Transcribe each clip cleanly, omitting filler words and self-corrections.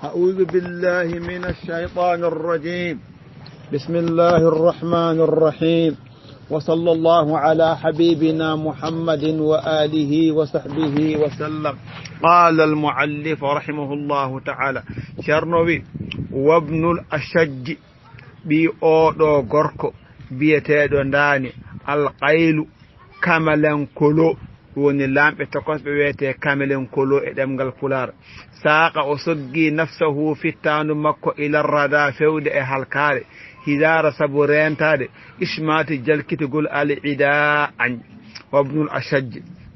أعوذ بالله من الشيطان الرجيم. بسم الله الرحمن الرحيم، وصلى الله على حبيبنا محمد وآله وصحبه وسلم. قال المؤلف رحمه الله تعالى شرنوي وابن الأشج بي أودو غوركو بيتيدو داني القيل كملن كلو woni lamɓe tokosɓe wiyete kamelen kolo e ɗemgal pular saqa o soggi nafsahu fittandu makko ila rada fewde e halkare hidara sabu rentade ismati jalkitugol al ida an wabnul ashaj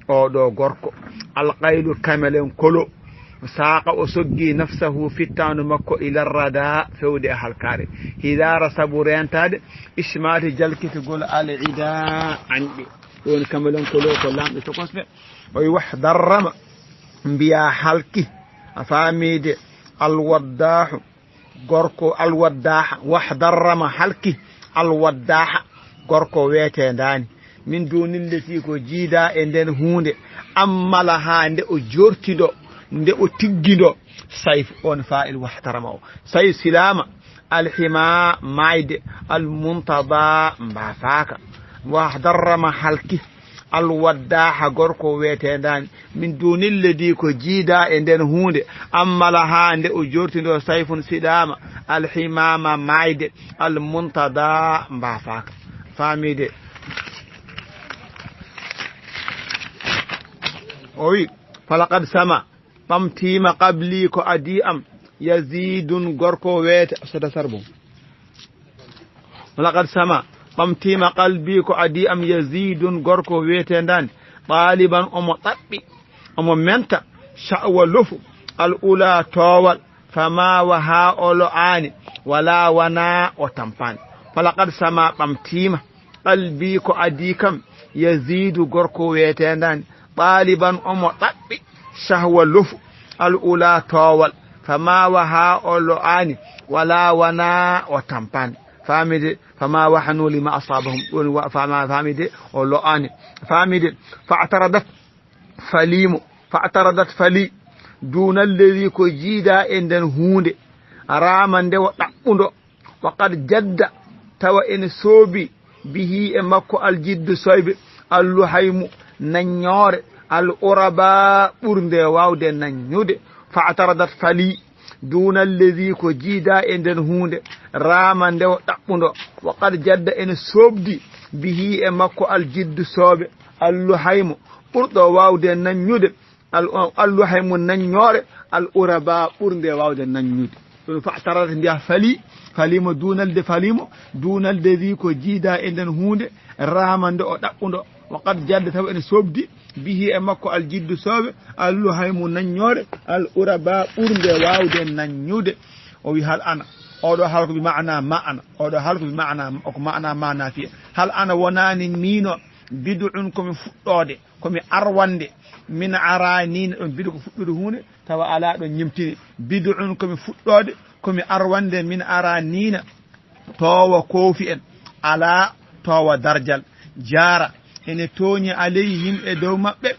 oɗo gorko alqaylu kamelen kolo saqa o soggi nafsahu fittandu makko ila rada fewde e halkare hidara sabu rentade ismati jalkitugol al ida anɓe woni kamelon kolo ko lamɓe tokosɓe o wi wahdarrama mbiya halki a faamide alwaddahu gorko alwaddaha wahdarrama halki alwaddaha gorko weete ndani min dunilleti ko jiida e nden hunde ammala ha nde o jortido nde o tiggido sayf on fa'il wahdarrama o say silama alhima mayde almuntada mbafaka wahdarrama halki alwaddaha gorko weetendani min dunilledi ko jiida e nden hunde ammala ha nde o jortido sayfun sidama alhimama mayde almuntada mbafaka famide o wi falaqad sama ɓamtima qabli ko adi am yazidun gorko weete sada sarbum falaqad sama ɓamtima qalbi ko adi am yazidun gorko wiyetendani ɗaliban omo ɗaɓɓi omo menta sha'wa lofu al ula towal fama wa ha olo ani wala wana o tampani falaqad sama ɓamtima qalbi ko adi kam yazidu gorko wiyetendani ɗaliban omo ɗaɓɓi shahwa lofu al ula towal fama wa ha olo ani wala wana o tampani famide فما وحنوا لما أصابهم فما فامده ولؤان فامده فاعترضت فلي دون الذي كجيدا عندن هوند رامان دو دقندو وقد جد تو ان سوبي به مكو الجد سويب اللحيم ننيور الأربا برنده واود ننيود فاعترضت فلي دون الذي كجيدا عندن هوند رامان دو دقندو وقد جد ان سوبدي به مكو الجد سوب اللحيم بردو واود ننيود اللحيم ننيور الأربا برنده واود ننيود فاعترضت بها فليم دون الذي كجيدا عندن هوند رامان دو دقندو وقد جد تو ان سوبدي به مكو الجد سوب اللحيم ننيور الأربا برنده واود ننيود o wi hal ana oɗo halko bi ma'ana ma'ana oɗo halko bi ma'ana ko ma'ana ma'ana fi hal ana wonani mino bid'un komi fuɗɗode komi arwande min aranin ɗon bidu ko fuɗɗude hunde tawa ala ɗon ñimtini bid'un komi fuɗɗode komi arwande min aranina towa kofi en ala towa darjal jara ene toñi alayhim e dow mabɓe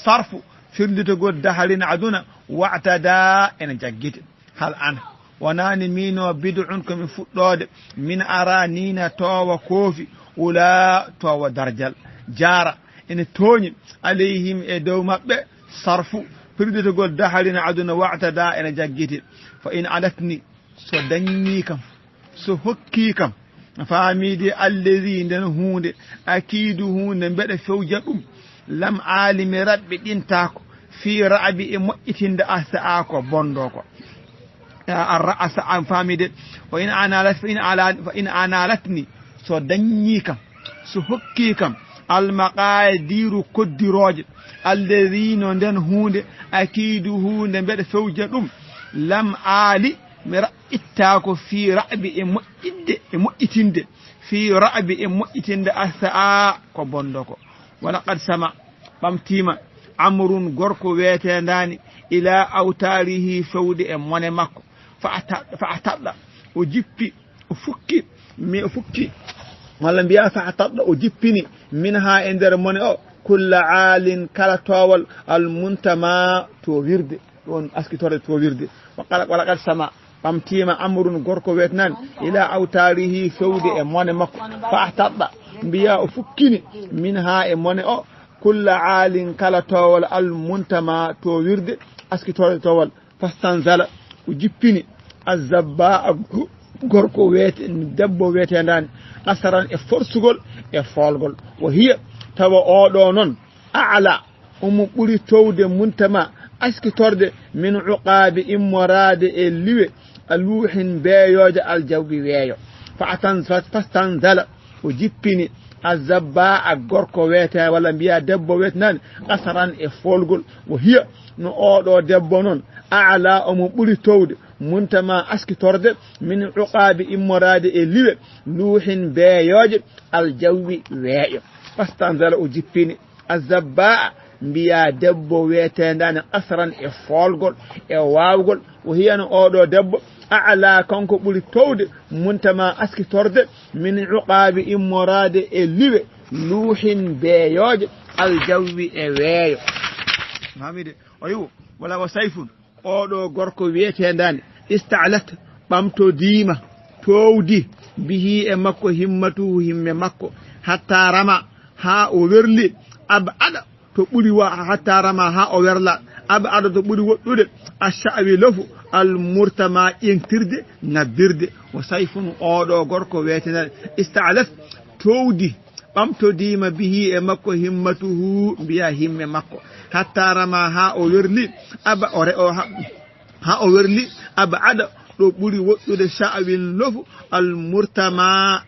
sarfu firnditogol dahalina aduna wa'tada ene jaggite hal ana wonani mino bid'un komi fuɗɗode min aranina towa koofi ula towa darjal jara ene tooñi alayhim e dow mabɓe sarfu firditogol dahalina aduna wa'tada ene jaggiti fa in adatni so dañmi kam so hokki kam faamide allazi nden hunde akidu hunde mbeɗa fewja ɗum lam alimi raɓɓe ɗintako fi ra'abi e moƴƴitinde asa ko bondo ko الرأس عن فامد فإن أنالتني سو دنيكم سو حكيكم المقادير كدروج الذين ندن هوند أكيد هوند بد فوجدهم لم آلي مرئتاكو في رأب إمؤتند في رأب إمؤتند أساء كبندكو ولقد سمع بمتيما عمر غوركو ويتنداني إلى أوتاره فود أمون مكو فأعتقد وجبي وفكي ولا بيا فأعتقد وجبني منها عند من كل عال كلا طول المنتمى تو ورد ɗon askitorde to wirde wala kad sama ɓamtima amrun gorko wetnan ila awtarihi fewde e mone makko fa ahtaɗɗa mbiya o fukkini min ha e mone o kulla aalin kala towal al muntama to wirde askitorde towal fastanzala o jippini azabba gorko wete debbo wetedani asaran e forsugol e folgol o hiya tawa oɗo noon ala omo ɓuri towde muntama askitorde min uqabi immorade e liwe aluhin beeyoje aljawɓi weeyo fastanzala o jippini azabba a gorko wete walla mbiya debbo wetenani asaran e folgol o hiya no oɗo debbo noon ala omo ɓuri towde muntama askitorde min uqabi immorade e liwe luuhin beeyoje aljawɓi weeyo fastanzala o jippini azabba mbiya debbo wetedani asran e folgol e wawgol o hiyano oɗo debbo ala kanko ɓuri towde muntama askitorde min uqabi immorade e liwe luuhin beeyoje aljawwi e weeyo mamide o yiwo wala o sayfun oɗo gorko wiyetedani istalat ɓamto dima towdi bihi e makko himmatu himme makko hatta rama ha o werli abada to ɓuri wa hatta rama ha o werla abada to ɓuri woɗɗude achawi lofu almurtama ƴentirde nabbirde o sayfun oɗo gorko wetenani istalat towdi ɓamtodima bihi e makko himmatuhu mbiya himme makko hatta rama ha o werli ha o werli abada ɗo ɓuri woɗɗude sha'win lofu almurtama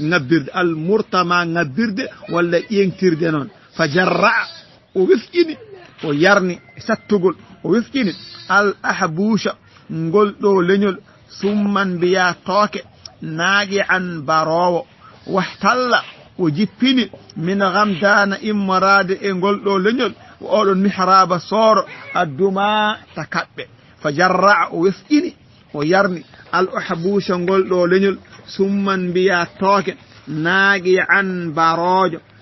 ngabbirde almurtama ngabbirde walla ƴentirde noon fa jarra o wifƴini o yarni sattugol o wifƴini al ahbusha ngol ɗo leñol summan mbiya tooke naaƴi an barowo wahtalla o jippini min gamdana immorade e ngol ɗo leñol oɗon mihraba sooro adduma takaɓɓe fa jarra o wifƴini o yarni al ahbusha ngol ɗo leñol summan mbiya tooke naaƴi an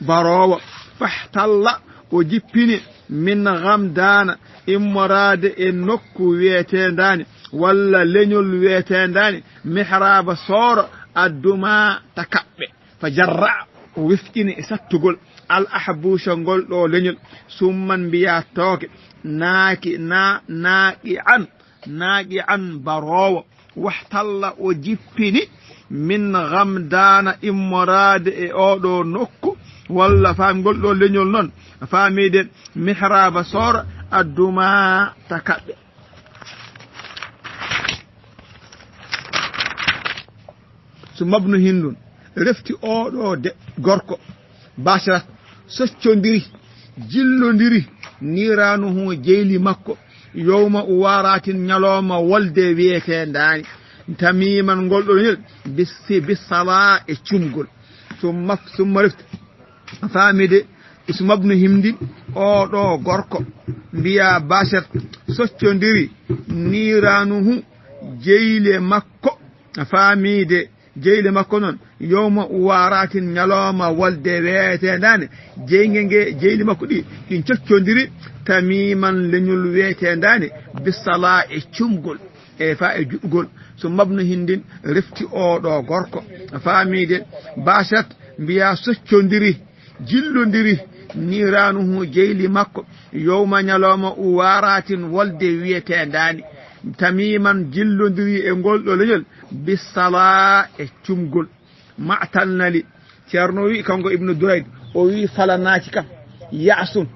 barowo fahtalla o jippini min gamdana immorade e nokku wiyetendani walla leñol wiyetendani mihraba sooro adduma takaɓɓe fa jarra o wifƴini e sattugol al ahbusha ngol ɗo leñol summan mbiya tooke naaƙi an barowo wahtalla o jippini min gamdana immorade e oɗo nokku walla famgol ɗo leñol noon famiden mihraba soora adduma takaɓɓe so mabnu hindun refti oɗo gorko bashirat soccodiri jillodiri niranuhu jeyli makko yowma o waratin ñalowma wolde wiyete dani tamiman ngol ɗo leñol bisala e cumgol summa refti famide ismabnu himdi oɗo gorko mbiya bashat soccodiri niranuhu jeyle makko famide jeyle makko noon yowma waratin ñalowma wolde weetedane jeyli makko ɗin coccodiri tamiman leñol weetedane bisala e cumgol e fa e juɗgol so mabnu hindin refti oɗo gorko famide bashat mbiya soccodiri jillodiri niranuhu jeyli makko yowma ñalowma o waratin wolde wiyetedani tamiman jillodiri e ngol ɗo leñol bisala e cumgol matalnali ceerno wi kanko ibnu durayd o wi salanaci kam yasun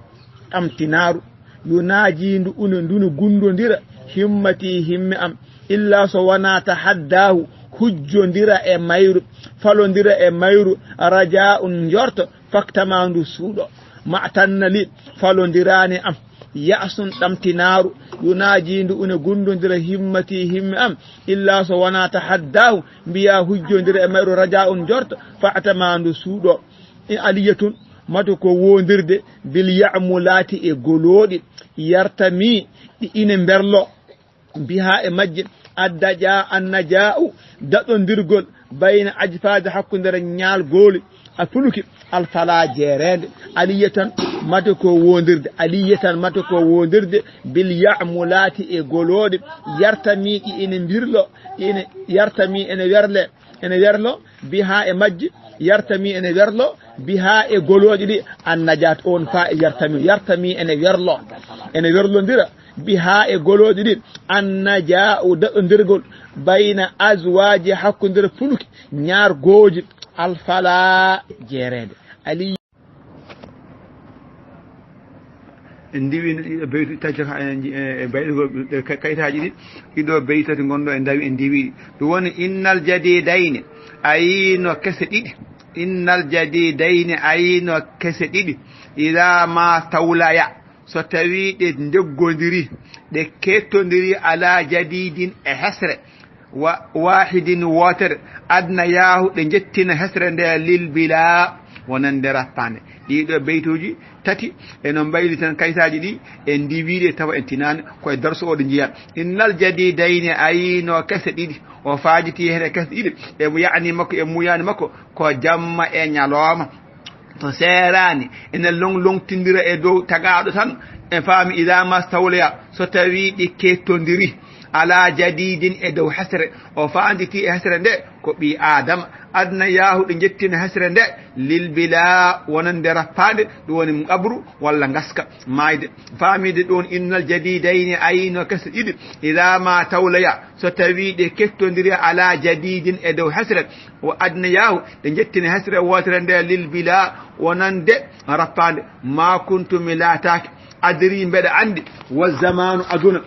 amtinaru yo naajindu une ndunu gundodira himmati himme am illa so wona tahaddahu hujjodira e mayru falodira e mayru raja un jorto faktamandu suuɗo matannali falondirani am yasun ɗamtinaru yunajindu une gundodira himmati himme am illa so wona tahaddahu mbiya hujjodira e mayru raja un jorto fatamandu suuɗo e aliyatun mato ko wondirde bil ya'mulati e goloɗi yartami ɗi ine berlo biha e majje addaja annaja'u daɗodirgol bayna ajfaade hakkudere ñaal gooli a fuluki alfala jeerede aliyatan mate ko wondirde aliyatan mate ko wondirde bil ya'mulati e golode yartami ene birlo ene yartami ene werlo biha e majji yartami ene werlo biha e goloji di an najat on fa e yartami ene werlondira biha e goloji di an naja'u da ndirgol bayna azwaji hakkundir fulki ñaar gooji alfala jerede ali ndiwi ɗiɗo beytu tacca bayɗugol kayitaji ɗi ɗiɗo beytati gonɗo e ndawi e ndiwi ɗum woni innal jadidayni ayino kese ɗiɗi innal jadidayni ayino kese ɗiɗi ila ma tawlaya so tawi ɗe deggodiri ɗe kettodiri ala jadidin e hesre wahidin wotere adna yahu ɗe jettina hesre nde lil bila wonande rappande ɗiɗo beytuji tati eno mbayli tan kayitaji ɗi e ndiwiɗe tawa en tinani koye darso oɗo jiyat innal jadidayni ayino kese ɗiɗi o fajiti hede kese ɗiɗi e yani makko e muyani makko ko jamma e ñalowma to serani ene longtindira e dow tagaɗo tan e faami ida mastawleya so tawi ɗi kettodiri ala jadidin e dow hesre o fanditi e hesre nde ko ɓi adama adna yahuɗe jettina hesre nde lil bila wonande rappade ɗum woni qabru walla gaska mayde famide ɗon innal jadidayni ayino kese ɗiɗi ila ma tawlaya so tawi ɗe kettodiri ala jadidin e dow hesre o adna yahu ɗe jettina hesre wotere nde lil bila wonande rappade ma kuntumi latake adri mbeɗa andi wa zamanu aduna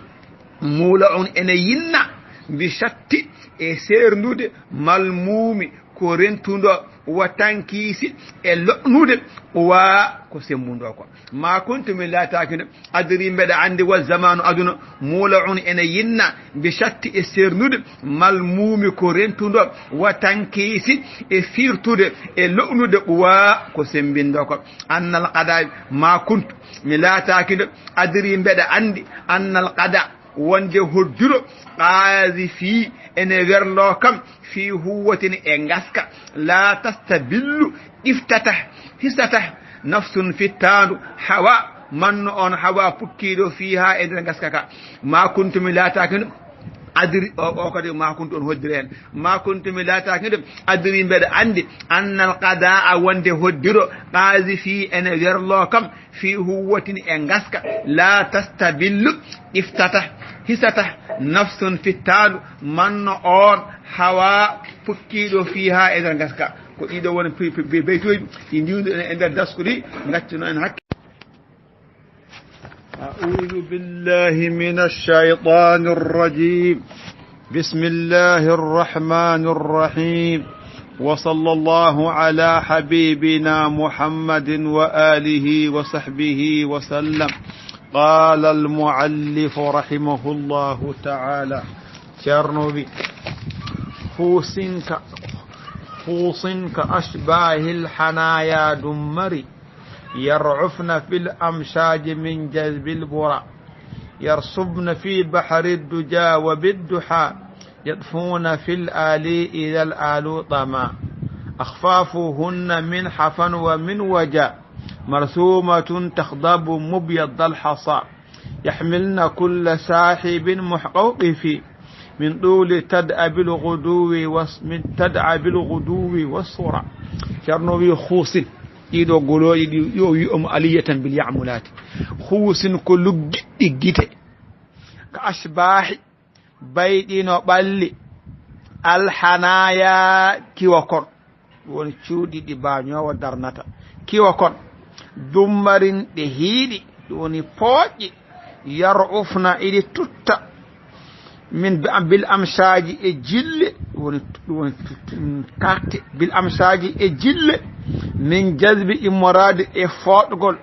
muula on ene yinna mbi satti e sernude malmumi ko rentudo wa tankisi e lo'nude wa ko sembudo ko ma kuntumi latakino adri mbeɗa andi wa zamanu aduna muula on ene yinna mbi satti e sernude malmumi ko rentudo wa tankisi e firtude e lo'nude wa ko sembindo ko annal qada ma kuntu mi latakino adri mbeɗa andi annal qada wonde hodduro qaadi fi ene werlo kam fi huwatin e ngaska la tastabillu iftata hisata nafsun fittanu hawa manno on hawa pukkiɗo fiha e nder ngaska ka ma kuntumi latakino adri o kadi ma kuntu on hoddiri hen ma kuntumi latakino adri mbeɗa andi annal qada'a wonde hoddiro qaadi fi ene werlo kam fi huwatin e ngaska la tastabillu iftata hisata nafsun fittanu manno on hawa pukkiɗo fiha e nder gaska ko ɗiɗo woni beytoji ɗi ndiwdu e nder daskuɗi gaccuno en hakke أعوذ بالله من الشيطان الرجيم بسم الله الرحمن الرحيم وصلى الله على حبيبنا محمد وآله وصحبه وسلم قال المؤلف رحمه الله تعالى شرنوبي خوصن كأشباه الحنايا دمري يرعفن في الأمشاج من جذب البرى يرصبن في بحر الدجى وبالدحى يطفون في الآلي إذا الآل طما أخفافهن من حفن ومن وجا مرسومة تخضب مبيض الحصى يحملن كل ساحب محقوقف من طول تدعى بالغدو والصرى شرنوي خوص إيدو قولوا يؤم ألية باليعملات خوص كل جيت كأشباح بيدين وبالي الحنايا كيوكور ونشودي دي بانيو ودرنتا كيوكور dummarin ɗe hiiɗi ɗoni pooƴƴi yar'ufna iɗi tutta min bil amsaji e jille woni karte bil amsaji e jille min jazbi immorade e fooɗgol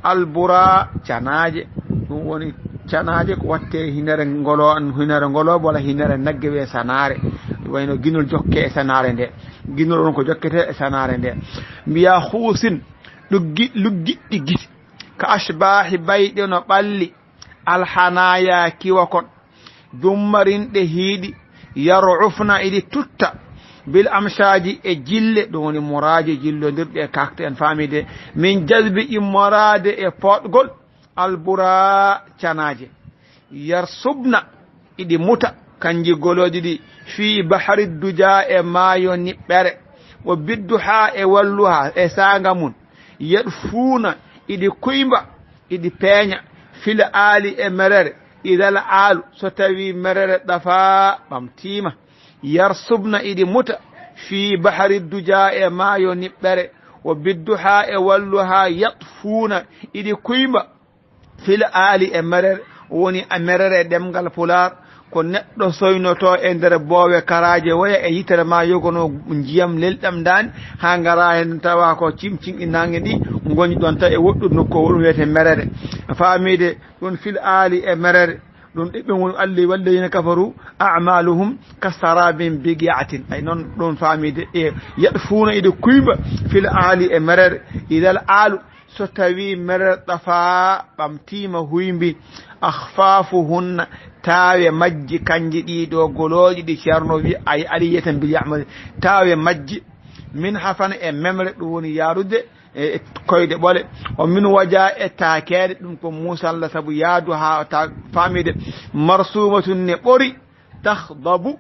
albura canaje ɗum woni canaje ko watte hinere ngolo walla hinere nagge we sanare wayno ginol jokke e sanare nde ginol on ko jokkete e sanare nde mbiya huusin luggiɗɗi giti ka ashbahi bayɗe no ɓalli alhanaya kiwa kon dummarinɗe hiiɗi yar'ufna iɗi tutta bil amshaji e jille ɗum woni moraji jillodirɗe e kakte en famide min jazbi immorade e poɗgol albura canaje yarsubna iɗi muta kanji goloji ɗi fi bahari duja e maayo niɓɓere o biddu ha e walluha e sanga mum yeɗfuuna iɗi kuymba iɗi peeña fila aali e merere idal aalu so tawi merere ɗafa ɓamtima yarsubna iɗi muta fi bahari duja e maayo niɓɓere o biddu ha e walluha yatfuuna iɗi kuymba fila aali e merere woni a merere ɗemgal pular ko neɗɗo soynoto e nder boowe karaje woya e yitere ma yogono jiyam lelɗam dani ha gara hen tawa ko cimcinɗi nangue ɗi goni ɗon ta e woɗɗude nokko ɗum wiyete merere famide ɗum fil aali e merere ɗum ɗiɓɓe woni allah walladina kafaru amaluhum kasarabin bigiatin ay noon ɗum famide e yaɗfuuna iɗe kuyba fil aali e merere idal aalu so tawi merere ɗafa ɓamtima huymbi akhfafuhunna tawe majji kanji ɗiɗo goloji ɗi ceerno wi ay aliyatan bil ya'mal tawe majji min hafana e memre ɗum woni yarude e koyde ɓole o min waja e takede ɗum ko musalla saabu yaadu ha ta famide marsumatun ne ɓori takhdabu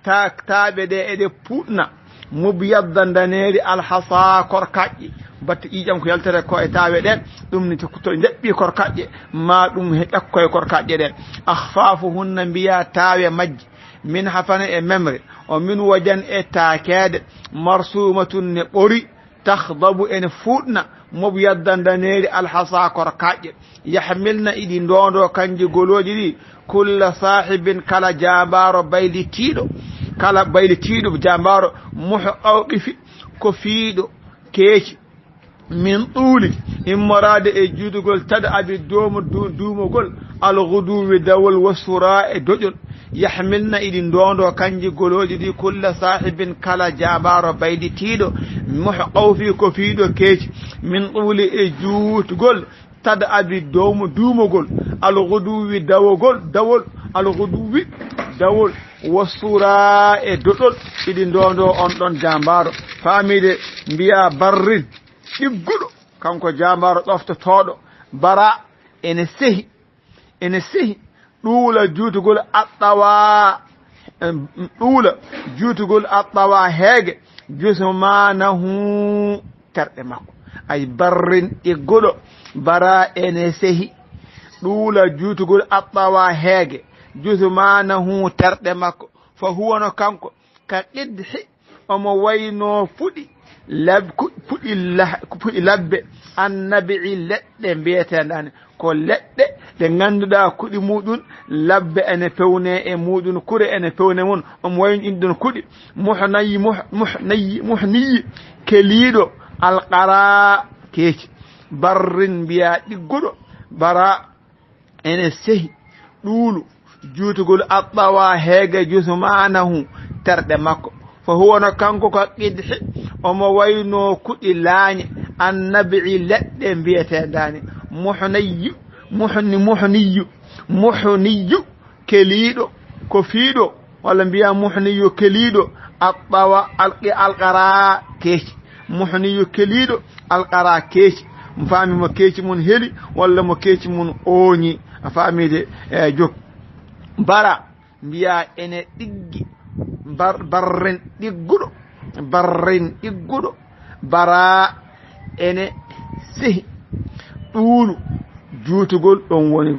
taɓe ɗe eɗe puɗna mubyadda daneri alhasa korkaƴƴi batte ƴiƴam ko yaltere ko e tawe ɗen ɗum ni to deɓɓi korkaƴƴe ma ɗum he ƴakkoye korkaƴƴe ɗen akhfafuhunna mbiya tawe majji min hafana e memre o min wajan e takede marsumatun ne ɓori takhdabu ene fuɗna mubyadda daneri alhasa korkaƴƴe yahmilna iɗi ndondo kanji goloji ɗi kulla sahibin kala jambaro baylitiɗo kala baylitiɗo jambaro moho awqifi ko fiiɗo keeci min ɗuuli immorade e juutugol tada abi duumogol alghuduwi dawol wasura e doƴol yahmilna iɗi ndondo kanji goloji ɗi kulla sahibin kala jambaro baylitiɗo moho awfi ko fiiɗo keeci min ɗuuli e juutugol tada abi duumogol alghuduwi dawol alghuduwi dawol wasura e doɗol iɗi ndondo on ɗon jambaro famide mbiya barrin ɗigguɗo kanko jambaro ɗoftotoɗo bara ene sehi ɗuula juutugol aɗɗawa heege jusmanahu terɗe makko ay barrin ɗigguɗo bara ene sehi ɗuula juutugol aɗɗawa heege jusmanahu terɗe makko fa huwano kanko ka qidhi omo wayno fuɗi puɗi labbe annabi'i leɗɗe mbiyetendane ko leɗɗe ɗe ganduɗa kuɗi muɗum labbe ene pewne e muɗum kure ene pewne mum omo wayno ɗin kuɗi muhniyi keliɗo alqara keeci barrin mbiya ɗigguɗo bara ene sehi ɗuulu juutugol aɗɗawa heege jusmanahu terɗe makko fa huwano kanko ko qidhi omo wayno kuɗi laañe annabi'i leɗɗe mbiyetendani muhniyu keliɗo ko fiiɗo walla mbiya muhniyu keliɗo aɗɗawa alqara keeci muhniyu keliɗo alqara keeci mo faami mo keeci mum heeli walla mo keeci mum ooñi a faamide e jog bara mbiya ene ɗiggi barren ɗigguɗo bara ene sehi ɗuulu juutugol ɗon woni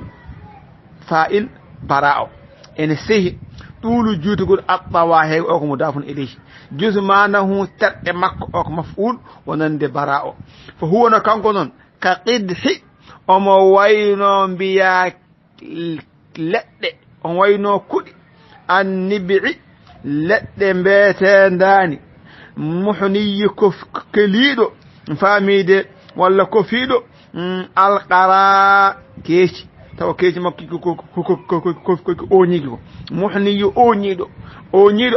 fa'il bara o ene sehi ɗuulu juutugol aɗɗawa heege o ko mo dafun ilayhi jusmanahu terɗe makko o ko maf'ul wonande bara o fo huwano kanko noon ka qidhi omo wayno mbiya leɗɗe on wayno kuɗi annibi'i leɗɗe mbiyetendani muhniyi ko keliɗo famide walla ko fiiɗo alqara keeci taw keeci makko ko oñigi ko muhniyi oñiɗo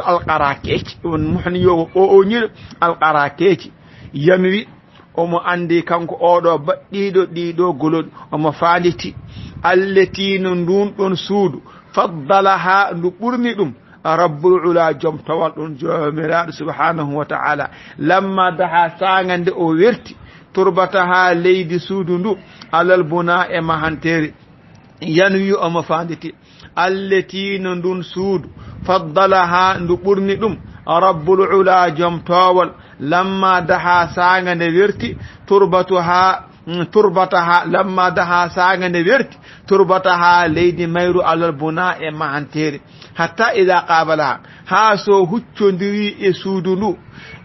alqara keeci on muhniyo oñiɗo alqara keeci yamwi omo andi kanko oɗo baɗɗiɗo ɗiɗo golol omo fanditi alletino ndun ɗon suudu faddalaha ndu ɓurni ɗum rabbul ula joom tawal ɗon jomiraɗo subhanahu wa ta'ala lamma daha sagande o werti turbata ha leydi suudu ndu alal buna e mahantere yanwi omo fanditi alleti no ndun suudu faddalaha ndu ɓurni ɗum rabbul ula joom towal lamma daha sagande werti turbataha lamma daha sagande werti turbataha leydi mayru alal buna e mahantere hatta ida qabalaha ha so huccodiri e suudu ndu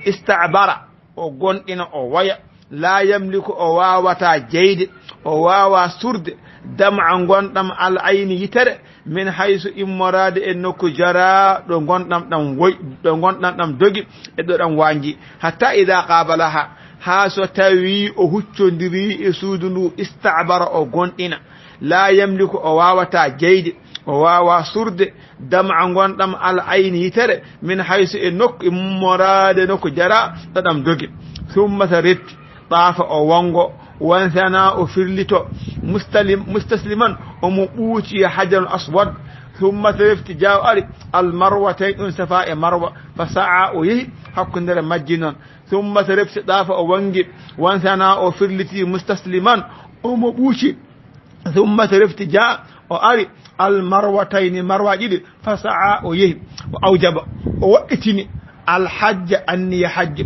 istabara o gonɗina o waya la yamliku o wawata jeyde o wawa surde dam'a gonɗam al ayni yitere min hayso immorade e nokku jara ɗo gonɗam ɗam woy ɗo gonɗam ɗam dogi e ɗo ɗam wanji hatta ida qabalaha ha so tawi o huccodiri e suudu ndu istabara o gonɗina la yamliku o wawata jeyde o wawa surde dam'a gonɗam al ayni yitere min hayso e nokku immorade nokku jara ɗo ɗam dogi summata retti ɗaafa o wongo wansana o firlito mustasliman omo ɓuuci hajarul aswad ثم ترفت جاو أري المروتين صفاء مروة فسعى ويه حق ندر مجنون ثم ترفت ضاف وانجب وانثنا وفرلتي مستسلما ومبوشي ثم ترفت جاء وأري المروتين مروة جدي فسعى ويه وأوجب ووقتني الحج أني حج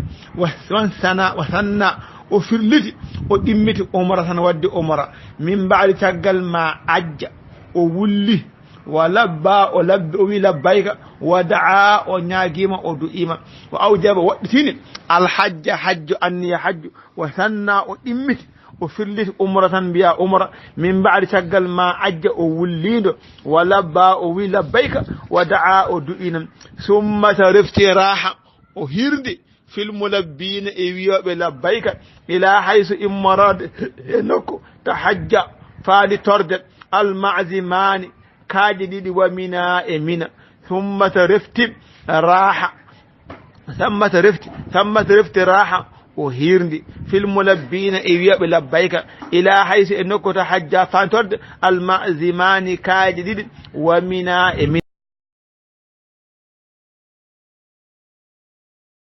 وانثنا وثنى وفرلتي ودمتي أمرة ودي أمرة من بعد تقل ما عج وولي ولبى ولبى لبيك ودعا ونياجيما ودعيما وأوجب وقتين الحج حج أني حج وثنى وإمت وفرلت أمرة بها أمرة من بعد شغل ما عج ووليد ولبى ولبيك ودعا ودعينا ثم ترفت راحة وهردي في الملبين إيوه بلبيك إلى حيث إمراد إنكو تحج فادي ترد المعزمان كاجدي ومنا إمنا ثم ترفت راحة ثم ترفت راحة وهيرندي في الملبين إيوه بلبيك إلى حيث إنكو تحج فادي ترد المعزمان كاجدي ومنا إمنا